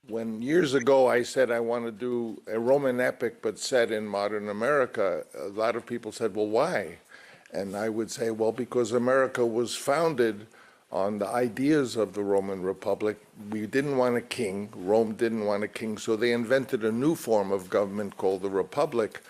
When years ago I said I want to do a Roman epic but set in modern America, a lot of people said, well, why? And I would say, well, because America was founded on the ideas of the Roman Republic. We didn't want a king. Rome didn't want a king, so they invented a new form of government called the Republic,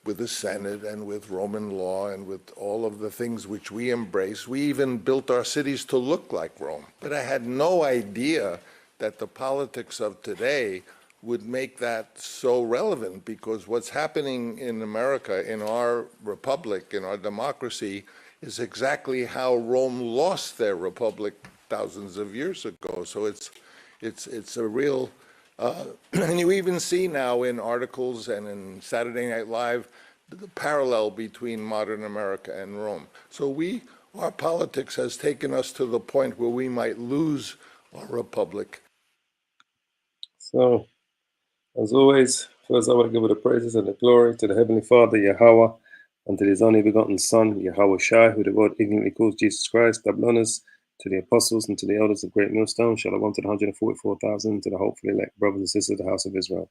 with the Senate and with Roman law and with all of the things which we embrace. We even built our cities to look like Rome. But I had no idea that the politics of today would make that so relevant, because what's happening in America, in our republic, in our democracy, is exactly how Rome lost their republic thousands of years ago. So it's a real and you even see now in articles and in Saturday Night Live the parallel between modern America and Rome. So our politics has taken us to the point where we might lose our republic. So, as always, first I want to give all the praises and the glory to the Heavenly Father, Yahweh, and to His only begotten Son, Yahweh Shai, who the world ignorantly calls Jesus Christ. Double honors to the apostles and to the elders of Great Millstone. Shalom to the 144,000, to the hopefully elect brothers and sisters of the house of Israel.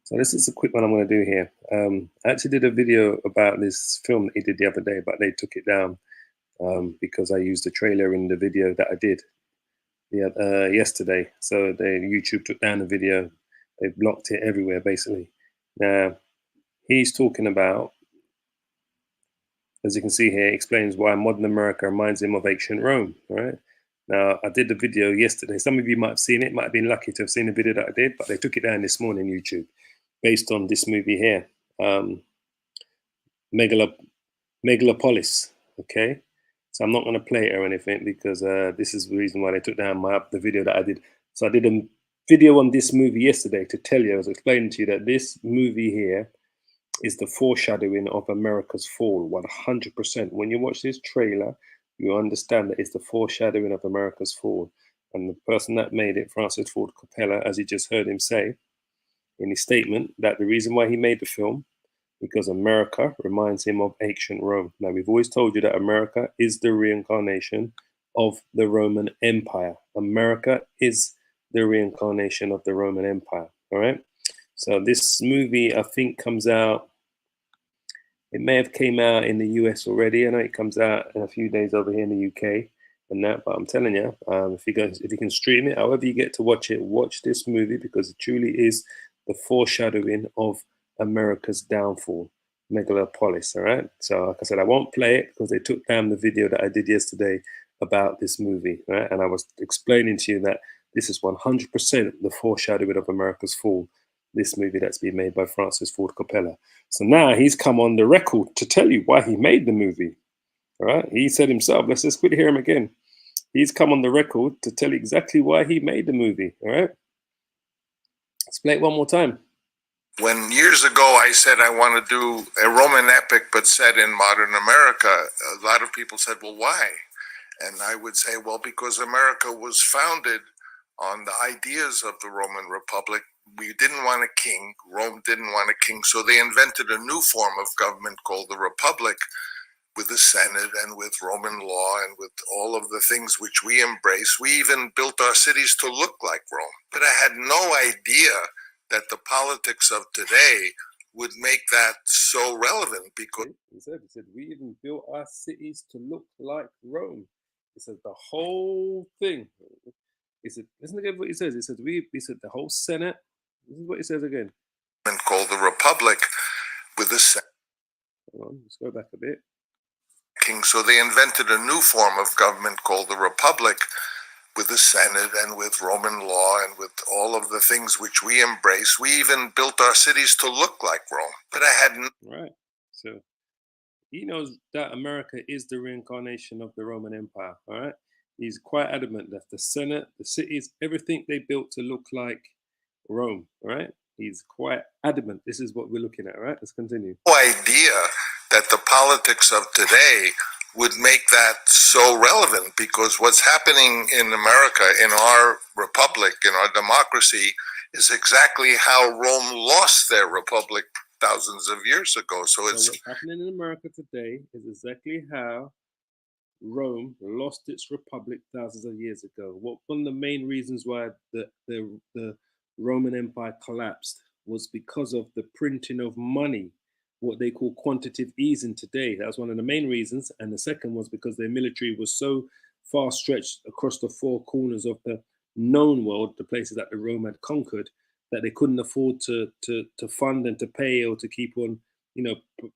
So this is a quick one I'm going to do here. I actually did a video about this film that he did the other day, but they took it down because I used the trailer in the video that I did yesterday. So YouTube took down the video. They blocked it everywhere, basically. Now, he's talking about, as you can see here, explains why modern America reminds him of ancient Rome, right? Now, I did the video yesterday. Some of you might have seen it, might have been lucky to have seen the video that I did, but they took it down this morning, YouTube, based on this movie here, Megalopolis, okay? So I'm not going to play it or anything because this is the reason why they took down the video that I did. So I did a video on this movie yesterday to tell you, I was explaining to you that this movie here is the foreshadowing of America's fall, 100%. When you watch this trailer, you understand that it's the foreshadowing of America's fall. And the person that made it, Francis Ford Coppola, as you just heard him say in his statement, that the reason why he made the film, because America reminds him of ancient Rome. Now, we've always told you that America is the reincarnation of the Roman Empire. America is the reincarnation of the Roman Empire, all right? So this movie, I think, comes out, it may have came out in the US already. I know it comes out in a few days over here in the UK and that, but I'm telling you, if you can stream it, however you get to watch it, watch this movie, because it truly is the foreshadowing of America's downfall, Megalopolis, all right? So like I said, I won't play it because they took down the video that I did yesterday about this movie, right? And I was explaining to you that this is 100% the foreshadowing of America's fall, this movie that's been made by Francis Ford Coppola. So now he's come on the record to tell you why he made the movie, all right? He said himself, let's just quickly hear him again. He's come on the record to tell you exactly why he made the movie, all right? Let's play it one more time. When years ago I said I want to do a Roman epic but set in modern America, a lot of people said, well, why? And I would say, well, because America was founded on the ideas of the Roman Republic. We didn't want a king. Rome didn't want a king. So they invented a new form of government called the Republic, with the Senate and with Roman law and with all of the things which we embrace. We even built our cities to look like Rome. But I had no idea that the politics of today would make that so relevant, because he said, we even built our cities to look like Rome. He said the whole thing. He said, listen again what he says. He said, he said the whole Senate. This is what he says again. Called the Republic, with the Senate. Hold on, let's go back a bit. King. So they invented a new form of government called the Republic, with the Senate and with Roman law and with all of the things which we embrace. We even built our cities to look like Rome. But I hadn't. Right. So he knows that America is the reincarnation of the Roman Empire. All right. He's quite adamant that the Senate, the cities, everything they built to look like Rome. All right. He's quite adamant. This is what we're looking at. All right. Let's continue. No idea that the politics of today would make that so relevant, because what's happening in America, in our republic, in our democracy, is exactly how Rome lost their republic thousands of years ago. So what's happening in America today is exactly how Rome lost its republic thousands of years ago. One of the main reasons why the Roman Empire collapsed was because of the printing of money, what they call quantitative easing today. That was one of the main reasons. And the second was because their military was so far stretched across the four corners of the known world, the places that the Rome had conquered, that they couldn't afford to fund and to pay or to keep on,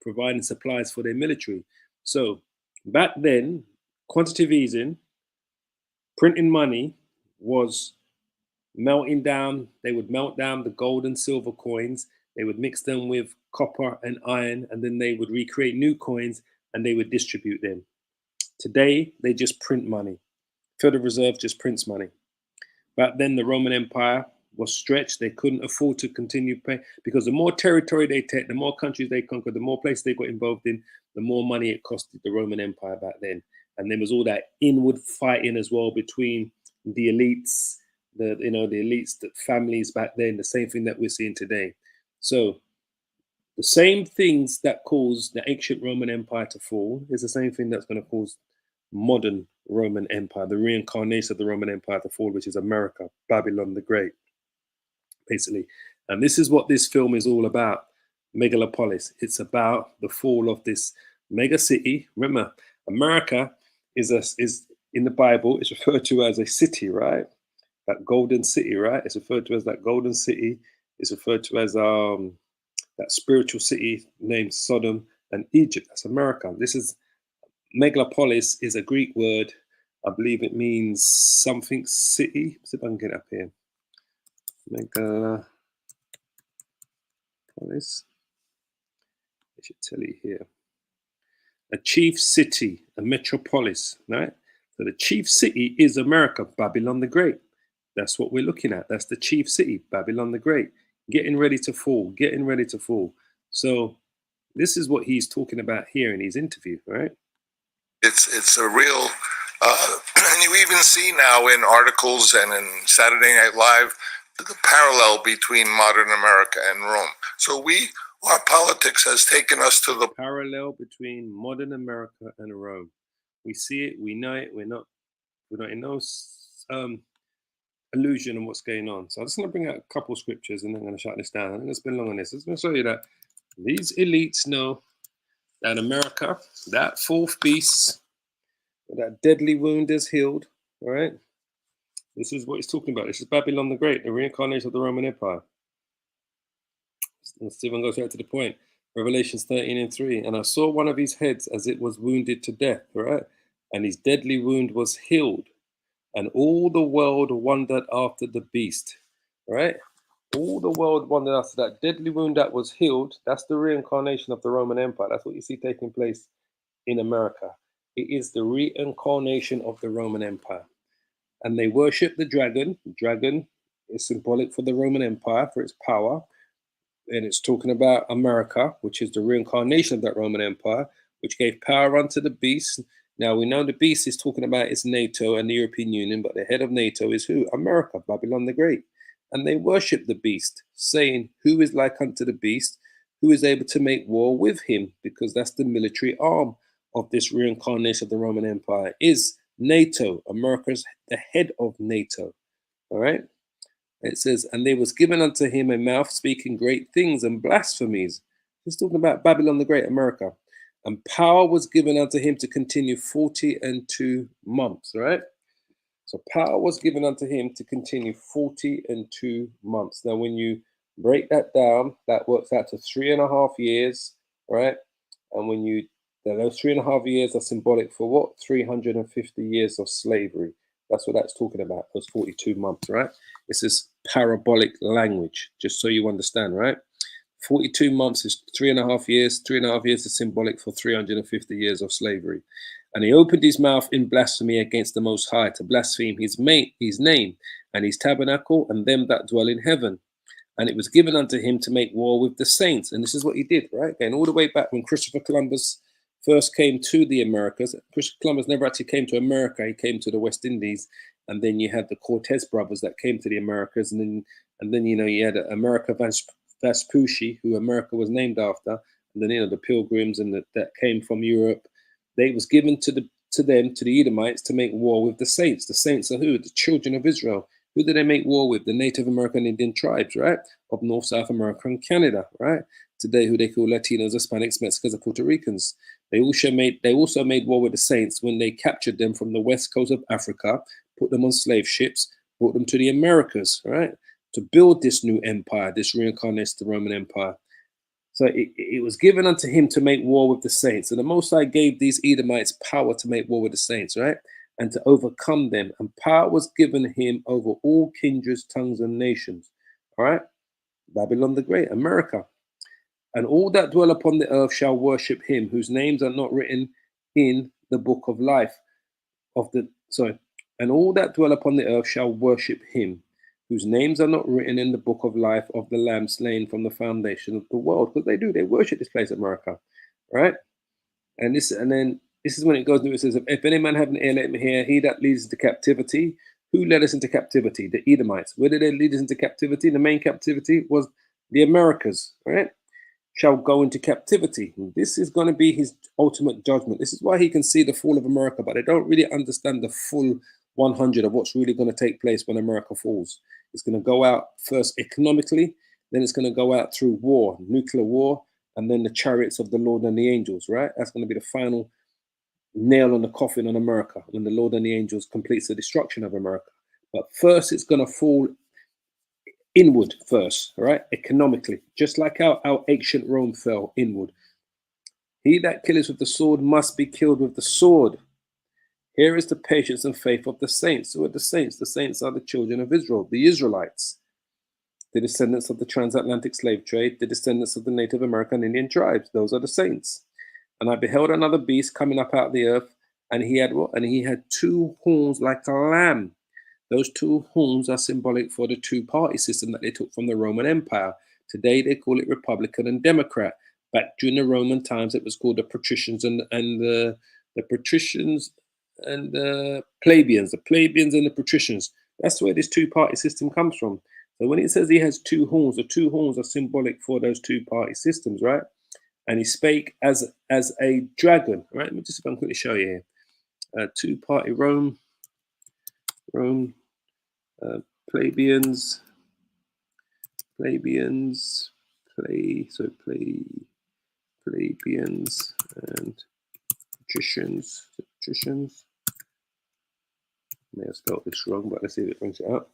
providing supplies for their military. So back then, quantitative easing, printing money was melting down. They would melt down the gold and silver coins. They would mix them with copper and iron, and then they would recreate new coins and they would distribute them. Today, they just print money. Federal Reserve just prints money. Back then, the Roman Empire was stretched. They couldn't afford to continue paying because the more territory they take, the more countries they conquered, the more places they got involved in, the more money it costed the Roman Empire back then. And there was all that inward fighting as well between the elites, the elites, the families back then, the same thing that we're seeing today. So the same things that caused the ancient Roman Empire to fall is the same thing that's going to cause modern Roman Empire, the reincarnation of the Roman Empire to fall, which is America, Babylon the Great, basically. And this is what this film is all about, Megalopolis. It's about the fall of this mega city. Remember, America is in the Bible, it's referred to as a city, right? That golden city, right? It's referred to as that golden city. It's referred to as that spiritual city named Sodom and Egypt. That's America. This is Megalopolis is a Greek word. I believe it means something city. Let's see if I can get it up here. Megalopolis. I should tell you here. A chief city, a metropolis, right? So the chief city is America, Babylon the Great. That's what we're looking at. That's the chief city, Babylon the Great. Getting ready to fall, getting ready to fall. So this is what he's talking about here in his interview, right? It's a real, and you even see now in articles and in Saturday Night Live, the parallel between modern America and Rome. So our politics has taken us to the parallel between modern America and Rome. We see it, we know it, we're not in no illusion on what's going on. So I'm just going to bring out a couple of scriptures and then I'm going to shut this down. I'm going to spend long on this. I'm going to show you that these elites know that America, that fourth beast, that deadly wound is healed. All right. This is what he's talking about. This is Babylon the Great, the reincarnation of the Roman Empire. And Stephen goes right to the point. Revelations 13:3. And I saw one of his heads as it was wounded to death, right? And his deadly wound was healed. And all the world wondered after the beast, right? All the world wondered after that deadly wound that was healed. That's the reincarnation of the Roman Empire. That's what you see taking place in America. It is the reincarnation of the Roman Empire. And they worship the dragon. The dragon is symbolic for the Roman Empire, for its power. And it's talking about America, which is the reincarnation of that Roman Empire, which gave power unto the beast. Now, we know the beast is talking about is NATO and the European Union, but the head of NATO is who? America, Babylon the Great. And they worship the beast, saying, who is like unto the beast, who is able to make war with him? Because that's the military arm of this reincarnation of the Roman Empire, is NATO. America's the head of NATO. All right. It says, and there was given unto him a mouth speaking great things and blasphemies. He's talking about Babylon the Great, America. And power was given unto him to continue 42 months, right? So power was given unto him to continue 42 months. Now, when you break that down, that works out to 3.5 years, right? And when those 3.5 years are symbolic for what? 350 years of slavery. That's what that's talking about, those 42 months, right? This is parabolic language, just so you understand, right? 42 months is 3.5 years. 3.5 years is symbolic for 350 years of slavery. And he opened his mouth in blasphemy against the Most High, to blaspheme his name and his tabernacle and them that dwell in heaven. And it was given unto him to make war with the saints. And this is what he did, right? Going all the way back when Christopher Columbus first came to the Americas. Christopher Columbus never actually came to America. He came to the West Indies. And then you had the Cortez brothers that came to the Americas. And then you had America Vespucci, who America was named after. And then, the Pilgrims and that came from Europe. They was given to the Edomites, to make war with the saints. The saints are who? The children of Israel. Who did they make war with? The Native American Indian tribes, right? Of North, South America and Canada, right? Today, who they call Latinos, Hispanics, Mexicans, and Puerto Ricans. They also made war with the Saints when they captured them from the west coast of Africa, put them on slave ships, brought them to the Americas, right? To build this new empire, this reincarnated Roman Empire. So it was given unto him to make war with the saints. And the Most High gave these Edomites power to make war with the saints, right? And to overcome them. And power was given him over all kindreds, tongues, and nations. All right? Babylon the Great, America. And all that dwell upon the earth shall worship him, whose names are not written in the book of life and all that dwell upon the earth shall worship him, whose names are not written in the book of life of the Lamb slain from the foundation of the world. Because they worship this place, America, right? And then this is when it goes into it says, if any man have an ear, let him hear. He that leads into captivity. Who led us into captivity? The Edomites. Where did they lead us into captivity? The main captivity was the Americas, right? Shall go into captivity. This is going to be his ultimate judgment. This is why he can see the fall of America, but they don't really understand the full 100 of what's really going to take place when America falls. It's going to go out first economically, then it's going to go out through war, nuclear war, and then the chariots of the Lord and the angels, right? That's going to be the final nail on the coffin on America when the Lord and the angels completes the destruction of America. But first, it's going to fall inward first, right? Economically, just like our ancient Rome fell inward. He that killeth with the sword must be killed with the sword. Here is the patience and faith of the saints. Who are the saints? The saints are the children of Israel, the Israelites, the descendants of the transatlantic slave trade, the descendants of the Native American Indian tribes. Those are the saints. And I beheld another beast coming up out of the earth, and he had what? And he had two horns like a lamb. Those two horns are symbolic for the two-party system that they took from the Roman Empire. Today they call it Republican and Democrat. Back during the Roman times, it was called the patricians and the patricians and the plebeians. The plebeians and the patricians. That's where this two-party system comes from. So when it says he has two horns, the two horns are symbolic for those two-party systems, right? And he spake as a dragon, right? Let me just quickly show you here. Two-party Rome. Plebeians, plebeians and patricians. May have spelled this wrong, but let's see if it brings it up.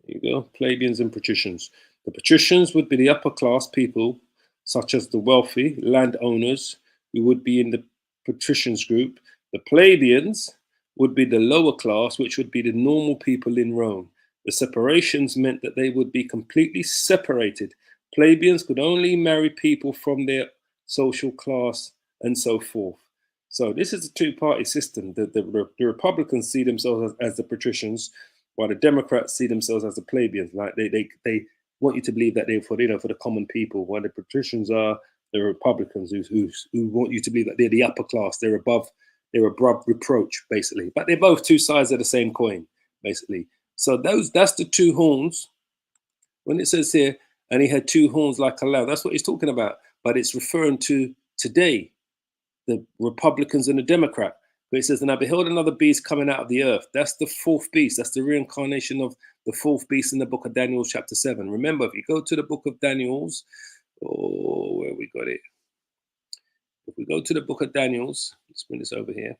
There you go, plebeians and patricians. The patricians would be the upper class people, such as the wealthy landowners, who would be in the patricians group. The plebeians would be the lower class, which would be the normal people in Rome. The separations meant that they would be completely separated. Plebeians could only marry people from their social class and so forth. So this is a two-party system. The Republicans see themselves as the patricians, while the Democrats see themselves as the plebeians. Like they want you to believe that they're for the common people, while the patricians are the Republicans who want you to believe that they're the upper class. They're above reproach, basically. But they're both two sides of the same coin, basically. So that's the two horns. When it says here, and he had two horns like a lamb, that's what he's talking about. But it's referring to today, the Republicans and the Democrat. But it says, and I beheld another beast coming out of the earth. That's the fourth beast. That's the reincarnation of the fourth beast in the book of Daniel, chapter 7. Remember, if you go to the book of Daniel's, where we got it. If we go to the book of Daniel's, let's bring this over here.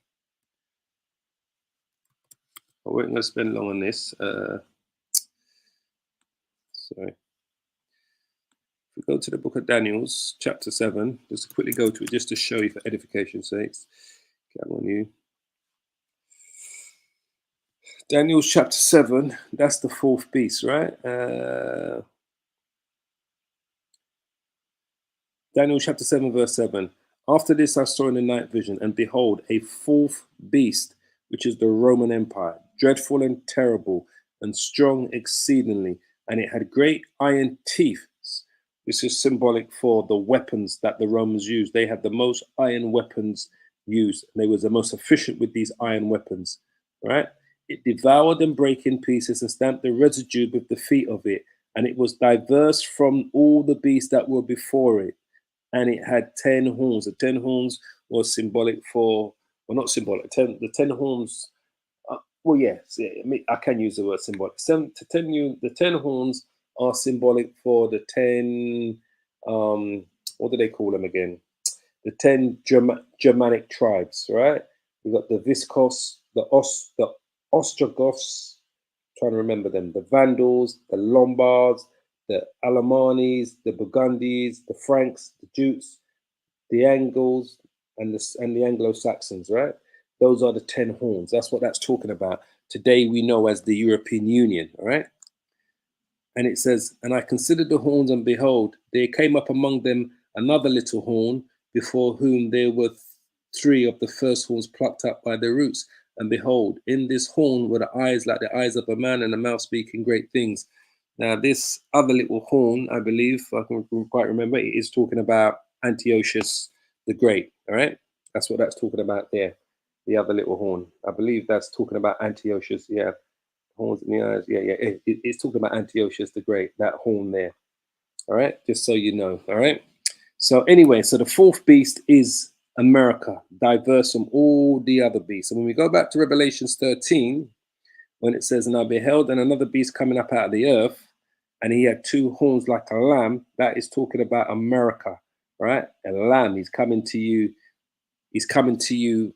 I wasn't going to spend long on this. Sorry. If we go to the book of Daniel's, chapter 7, just quickly go to it just to show you for edification's sakes. Come on, you. Daniel's chapter 7, that's the fourth beast, right? Daniel chapter 7, verse 7. After this I saw in the night vision, and behold, a fourth beast, which is the Roman Empire, dreadful and terrible, and strong exceedingly, and it had great iron teeth. This is symbolic for the weapons that the Romans used. They had the most iron weapons used, and they was the most efficient with these iron weapons, right? It devoured and brake in pieces and stamped the residue with the feet of it, and it was diverse from all the beasts that were before it. And it had 10 horns. The 10 horns was symbolic for, well, not symbolic. The 10 horns well, yes, yeah, I mean, I can use the word symbolic. To tell you, the 10 horns are symbolic for the 10, what do they call them again? The 10 Germanic tribes, right? We've got the Viscos, the Ostrogoths, trying to remember them, the Vandals, the Lombards, the Alamanis, the Burgundies, the Franks, the Jutes, the Angles, and the Anglo-Saxons, right? Those are the 10 horns. That's what that's talking about. Today we know as the European Union, all right? And it says, and I considered the horns, and behold, there came up among them another little horn, before whom there were three of the first horns plucked up by their roots. And behold, in this horn were the eyes like the eyes of a man, and a mouth speaking great things. Now, this other little horn, I believe, if I can quite remember, it is talking about Antiochus the Great, all right? That's what that's talking about there, the other little horn. I believe that's talking about Antiochus, yeah. Horns in the eyes, yeah. It's talking about Antiochus the Great, that horn there, all right? Just so you know, all right? So anyway, so the fourth beast is America, diverse from all the other beasts. And when we go back to Revelations 13, when it says, and I beheld and another beast coming up out of the earth, and he had two horns like a lamb, that is talking about America, right? A lamb, he's coming to you. He's coming to you.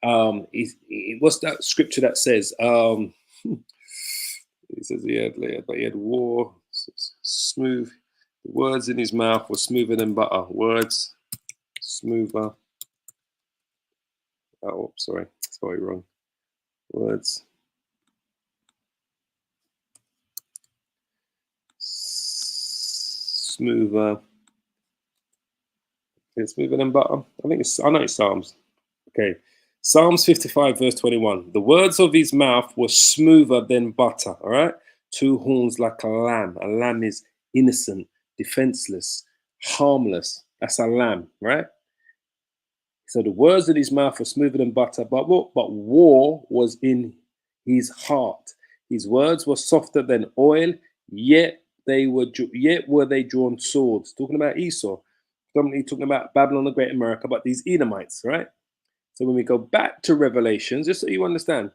What's that scripture that says? He says he had war, smooth. The words in his mouth were smoother than butter. Words, smoother. Oh, sorry, spelled wrong. Words, smoother. It's smoother than butter. I know it's Psalms. Okay. Psalms 55, verse 21. The words of his mouth were smoother than butter. All right. Two horns like a lamb. A lamb is innocent, defenseless, harmless. That's a lamb, right? So the words of his mouth were smoother than butter, but war was in his heart. His words were softer than oil, yet were they drawn swords. Talking about Esau, predominantly talking about Babylon the Great America, but these Edomites, right? So when we go back to Revelations, just so you understand,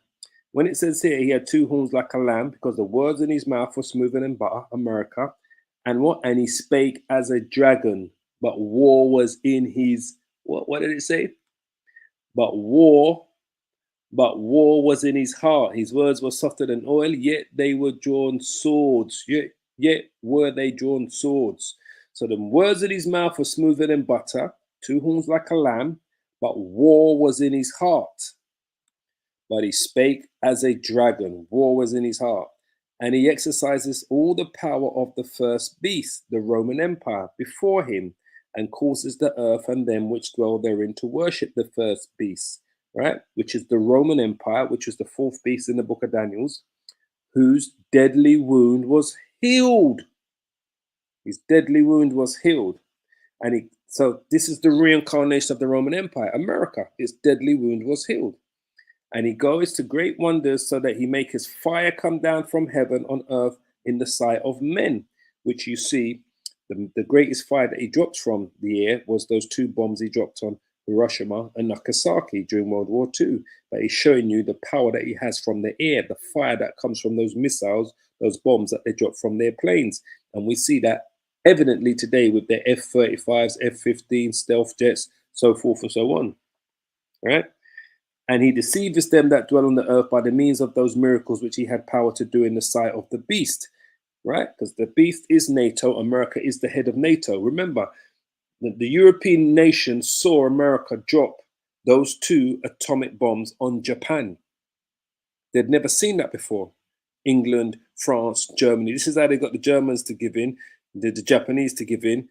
when it says here he had two horns like a lamb, because the words in his mouth were smoother than butter, America, and what? And he spake as a dragon, but war was in his, what did it say? But war was in his heart. His words were softer than oil, yet they were drawn swords. Yet were they drawn swords. So the words of his mouth were smoother than butter, two horns like a lamb, but war was in his heart. But he spake as a dragon. War was in his heart. And he exercises all the power of the first beast, the Roman Empire, before him, and causes the earth and them which dwell therein to worship the first beast, right? Which is the Roman Empire, which was the fourth beast in the book of Daniel, whose deadly wound was healed. His deadly wound was healed. And so this is the reincarnation of the Roman Empire, America. Its deadly wound was healed. And he goes to great wonders, so that he maketh fire come down from heaven on earth in the sight of men, which you see, the greatest fire that he dropped from the air was those two bombs he dropped on Hiroshima and Nagasaki during World War II. But he's showing you the power that he has from the air, the fire that comes from those missiles, those bombs that they drop from their planes. And we see that evidently today with their F-35s, F-15 stealth jets, so forth and so on, right? And he deceives them that dwell on the earth by the means of those miracles which he had power to do in the sight of the beast, right? Because the beast is NATO. America is the head of NATO. Remember, the European nations saw America drop those two atomic bombs on Japan. They'd never seen that before. England, France, Germany. This is how they got the Germans to give in, the Japanese to give in,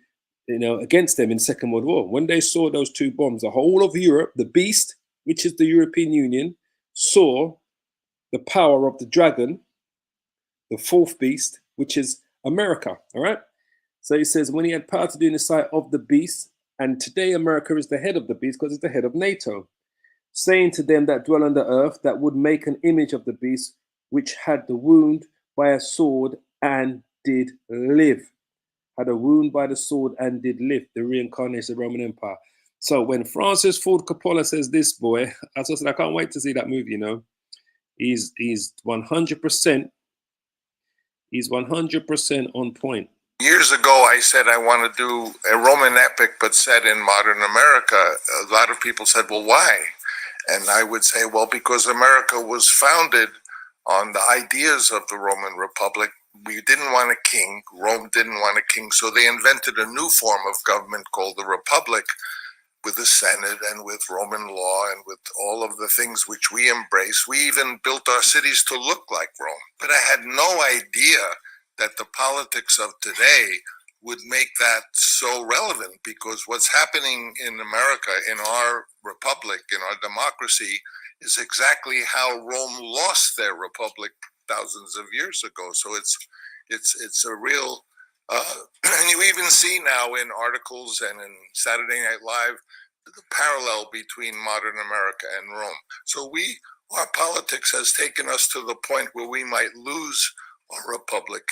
against them in the Second World War. When they saw those two bombs, the whole of Europe, the beast, which is the European Union, saw the power of the dragon, the fourth beast, which is America, all right? So he says, when he had power to do in the sight of the beast, and today America is the head of the beast because it's the head of NATO, saying to them that dwell on the earth that would make an image of the beast, which had the wound by a sword and did live. Had a wound by the sword and did live, the reincarnation of the Roman Empire. So when Francis Ford Coppola says this, boy, I can't wait to see that movie, He's 100%. He's 100% on point. Years ago, I said I want to do a Roman epic, but set in modern America. A lot of people said, well, why? And I would say, well, because America was founded on the ideas of the Roman Republic. We didn't want a king. Rome didn't want a king. So they invented a new form of government called the Republic, with the Senate and with Roman law and with all of the things which we embrace. We even built our cities to look like Rome. But I had no idea that the politics of today would make that so relevant, because what's happening in America, in our republic, in our democracy, is exactly how Rome lost their republic thousands of years ago. So it's a real and you even see now in articles and in Saturday Night Live the parallel between modern America and Rome. So our politics has taken us to the point where we might lose our republic.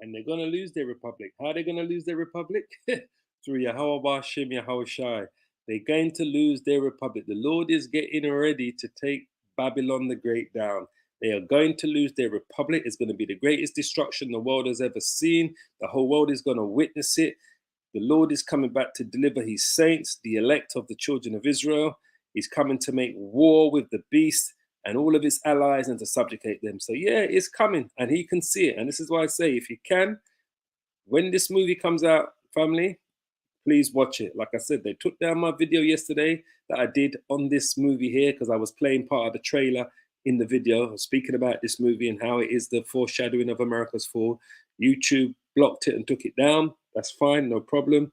And they're going to lose their republic. How are they going to lose their republic? Through Yahweh Bashim, Yahweh Shai. They're going to lose their republic. The Lord is getting ready to take Babylon the Great down. They are going to lose their republic. It's going to be the greatest destruction the world has ever seen. The whole world is going to witness it. The Lord is coming back to deliver his saints, the elect of the children of Israel. He's coming to make war with the beast and all of his allies and to subjugate them. So yeah, it's coming and he can see it. And this is why I say, if you can, when this movie comes out, family, please watch it. Like I said, they took down my video yesterday that I did on this movie here because I was playing part of the trailer in the video, speaking about this movie and how it is the foreshadowing of America's fall. YouTube blocked it and took it down. That's fine, no problem.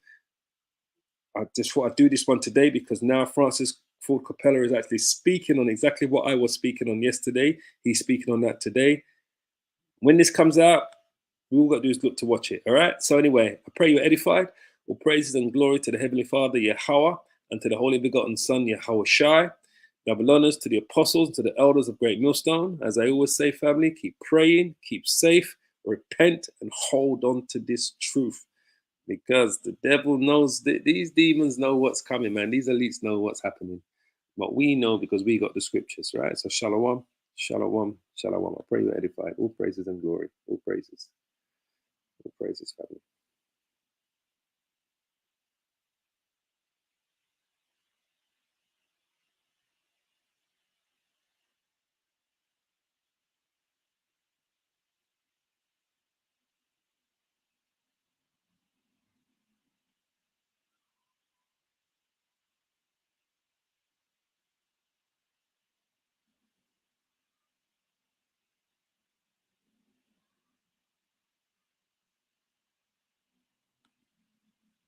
I just thought I'd do this one today because now Francis Ford Coppola is actually speaking on exactly what I was speaking on yesterday. He's speaking on that today. When this comes out, all got to do is look to watch it. All right. So anyway, I pray you're edified. All praises and glory to the Heavenly Father, Yahweh, and to the Holy Begotten Son, Yahweh Shai. Double honors to the apostles, to the elders of Great Millstone. As I always say, family, keep praying, keep safe, repent, and hold on to this truth. Because the devil knows, these demons know what's coming, man. These elites know what's happening. But we know because we got the scriptures, right? So shalom, shalom, shalom. I pray you're edified. All praises and glory. All praises, family.